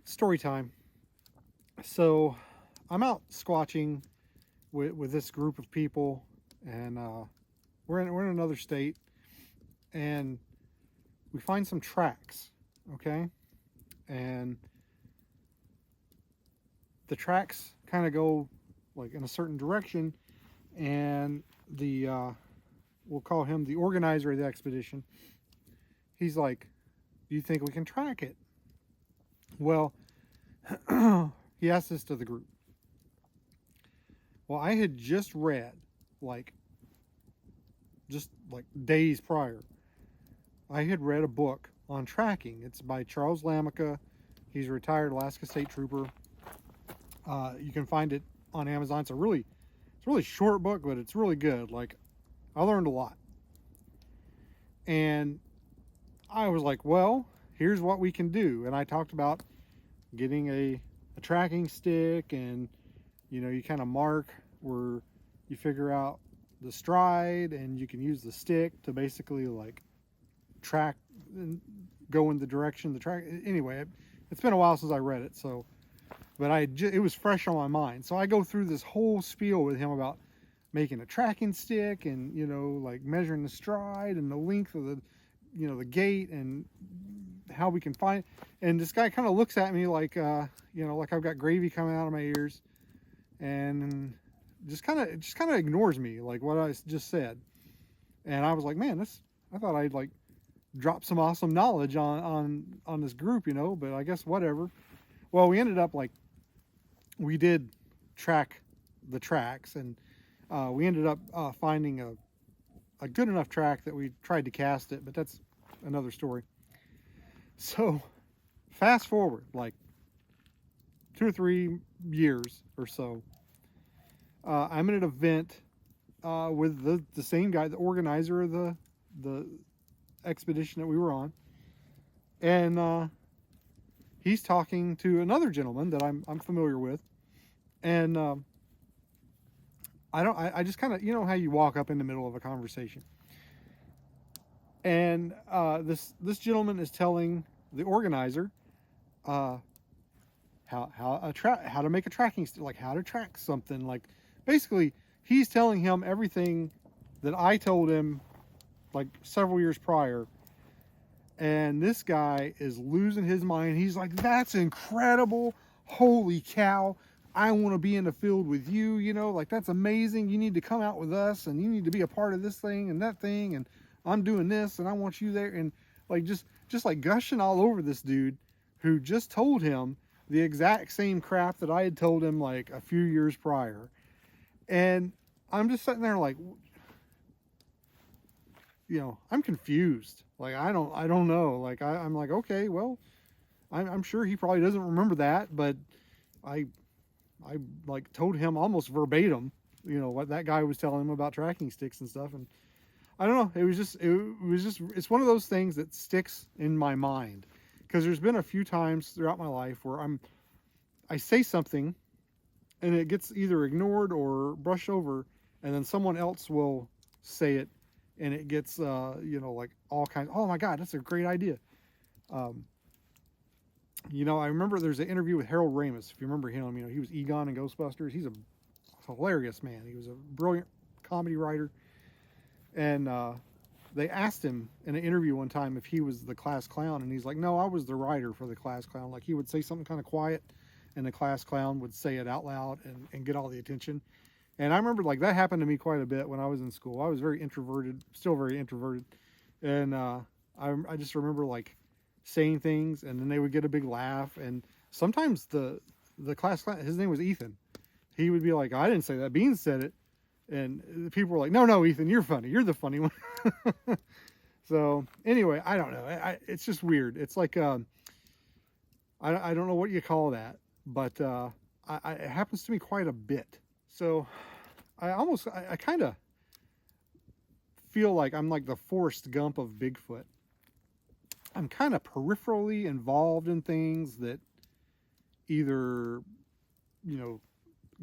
Story time. So I'm out squatching with this group of people, and we're in another state, and we find some tracks. Okay, and the tracks kind of go like in a certain direction, and the we'll call him the organizer of the expedition. He's like, "Do you think we can track it?" Well, he asked this to the group. Well, I had just read, like, just like days prior, I had read a book on tracking. It's by Charles Lamica. He's a retired Alaska State Trooper. You can find it on Amazon. It's a really short book, but it's really good. Like, I learned a lot. And I was like, well, here's what we can do. And I talked about getting a tracking stick, and you kind of mark where you figure out the stride, and you can use the stick to basically like track and go in the direction the track. Anyway, it's been a while since I read it, so but it was fresh on my mind. So I go through this whole spiel with him about making a tracking stick, and like measuring the stride and the length of the gait, and how we can find. And this guy kind of looks at me like like I've got gravy coming out of my ears, and just kind of ignores me, like what I just said. And I was like, man, I thought I'd like drop some awesome knowledge on this group, but I guess whatever. Well, we ended up like, we did track the tracks, and we ended up finding a good enough track that we tried to cast it, but that's another story. So fast forward like 2 or 3 years or so, I'm at an event with the same guy, the organizer of the expedition that we were on, and he's talking to another gentleman that I'm familiar with, and I just kind of, how you walk up in the middle of a conversation, and this gentleman is telling the organizer how to make a tracking like how to track something. Like, basically he's telling him everything that I told him like several years prior. And this guy is losing his mind. He's like, that's incredible. Holy cow. I want to be in the field with you, like that's amazing. You need to come out with us, and you need to be a part of this thing and that thing, and I'm doing this and I want you there. And like just like gushing all over this dude who just told him the exact same crap that I had told him like a few years prior. And I'm just sitting there like, I'm confused. Like, I don't know. Like, I'm like, okay, well, I'm sure he probably doesn't remember that, but I like told him almost verbatim, what that guy was telling him about tracking sticks and stuff. And I don't know. It's one of those things that sticks in my mind, because there's been a few times throughout my life where I say something and it gets either ignored or brushed over, and then someone else will say it, and it gets like all kinds. Oh my God, that's a great idea. I remember there's an interview with Harold Ramis. If you remember him, he was Egon in Ghostbusters. He's a hilarious man. He was a brilliant comedy writer, and they asked him in an interview one time if he was the class clown, and he's like, no, I was the writer for the class clown. Like, he would say something kind of quiet, and the class clown would say it out loud and get all the attention. And I remember like that happened to me quite a bit when I was in school. I was very introverted, still very introverted. And I just remember like saying things, and then they would get a big laugh. And sometimes the class clown, his name was Ethan, he would be like, I didn't say that, Beans said it. And the people were like, no, Ethan, you're funny. You're the funny one. So anyway, I don't know. It's just weird. It's like, I don't know what you call that, but it happens to me quite a bit. So I kind of feel like I'm like the Forrest Gump of Bigfoot. I'm kind of peripherally involved in things that either,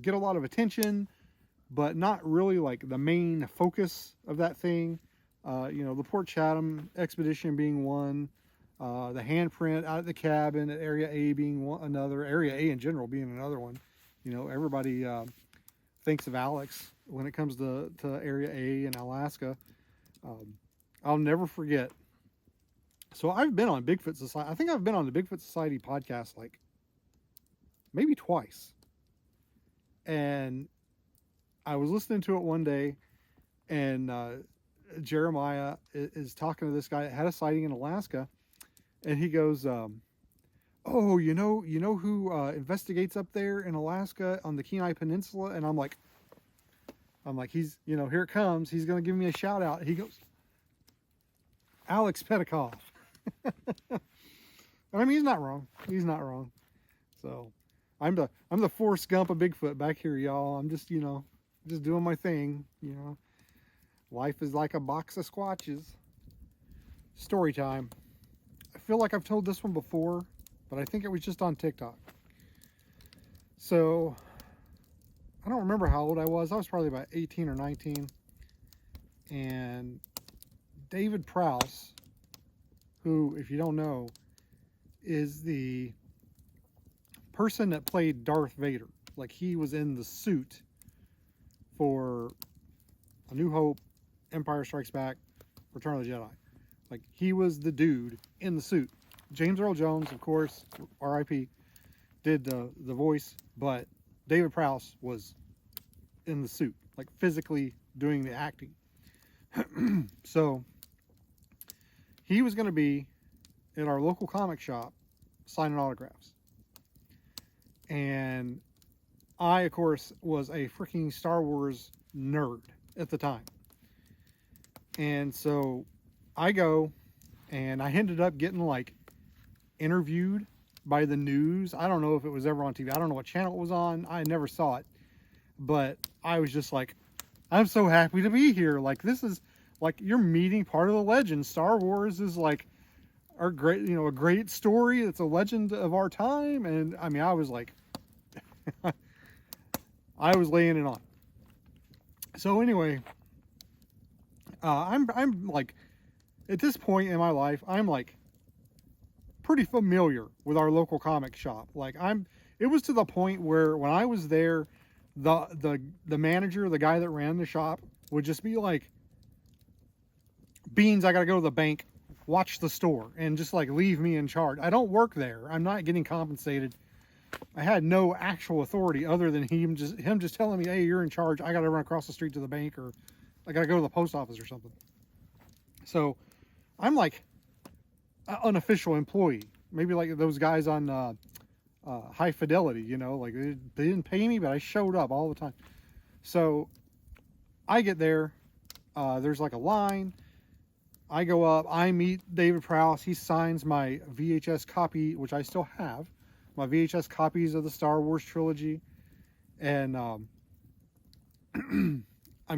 get a lot of attention, but not really like the main focus of that thing. The Port Chatham expedition being one. the handprint out at the cabin, at Area A being another, Area A in general being another one. You know, everybody thinks of Alex when it comes to Area A in Alaska. I'll never forget. So I've been on Bigfoot Society. I think I've been on the Bigfoot Society podcast like maybe twice. And I was listening to it one day, and Jeremiah is talking to this guy that had a sighting in Alaska, and he goes, "Oh, you know who investigates up there in Alaska on the Kenai Peninsula?" And I'm like, he's, here it comes. He's gonna give me a shout out. He goes, "Alex Petikoff." I mean, he's not wrong. He's not wrong. So, I'm the Forrest Gump of Bigfoot back here, y'all. I'm just just doing my thing. Life is like a box of squatches. Story time. I feel like I've told this one before, but I think it was just on TikTok. So, I don't remember how old I was. I was probably about 18 or 19. And David Prowse, who, if you don't know, is the person that played Darth Vader. Like, he was in the suit for A New Hope, Empire Strikes Back, Return of the Jedi. Like, he was the dude in the suit. James Earl Jones, of course, R.I.P., did the voice, but David Prowse was in the suit, like physically doing the acting. So he was going to be at our local comic shop signing autographs. And I, of course, was a freaking Star Wars nerd at the time. And so I go, and I ended up getting like interviewed by the news. I don't know if it was ever on TV. I don't know what channel it was on. I never saw it. But I was just like, I'm so happy to be here. Like, this is like, you're meeting part of the legend. Star Wars is like our great, a great story. It's a legend of our time. And I mean, I was like, I was laying it on. So anyway, I'm like, at this point in my life, I'm like pretty familiar with our local comic shop. Like, it was to the point where when I was there, the manager, the guy that ran the shop, would just be like, "Beans, I gotta go to the bank, watch the store," and just like leave me in charge. I don't work there. I'm not getting compensated. I had no actual authority other than him just telling me, "Hey, you're in charge. I gotta run across the street to the bank, or I gotta go to the post office or something." So I'm like an unofficial employee, maybe like those guys on High Fidelity, like they didn't pay me, but I showed up all the time. So I get there, there's like a line. I go up, I meet David Prowse. He signs my VHS copy, which I still have, my VHS copies of the Star Wars trilogy. And I'm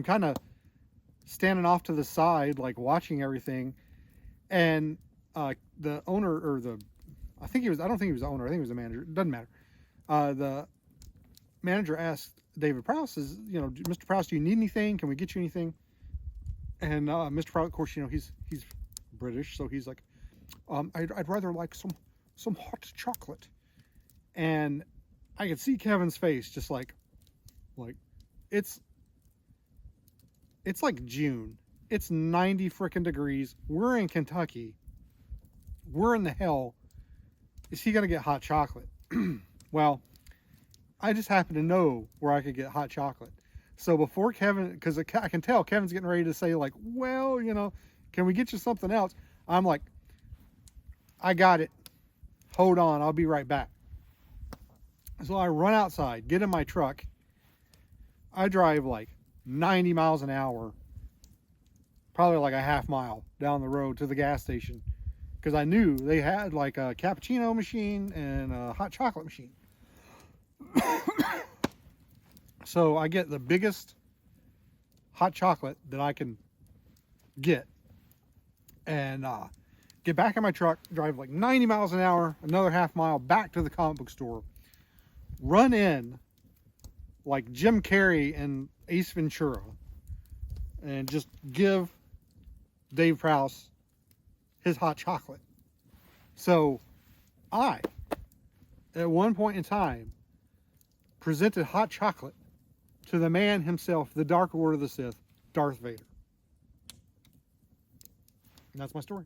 kind of standing off to the side, like watching everything. And the owner, or I don't think he was the owner, I think he was the manager, it doesn't matter. The manager asked David Prowse, "Mr. Prowse, do you need anything? Can we get you anything?" And Mr. Prowse, of course, he's British, so he's like, I'd rather like some hot chocolate." And I could see Kevin's face, just like it's like June. It's 90 frickin' degrees. We're in Kentucky. We're in the hell. Is he gonna get hot chocolate? Well, I just happen to know where I could get hot chocolate. So before Kevin, because I can tell Kevin's getting ready to say like, "Well, can we get you something else?" I'm like, "I got it. Hold on, I'll be right back." So I run outside, get in my truck. I drive like 90 miles an hour, probably like a half mile down the road to the gas station, because I knew they had like a cappuccino machine and a hot chocolate machine. So I get the biggest hot chocolate that I can get, and get back in my truck, drive like 90 miles an hour, another half mile back to the comic book store, run in like Jim Carrey and Ace Ventura, and just give Dave Prowse his hot chocolate. So I, at one point in time, presented hot chocolate to the man himself, the Dark Lord of the Sith, Darth Vader. And that's my story.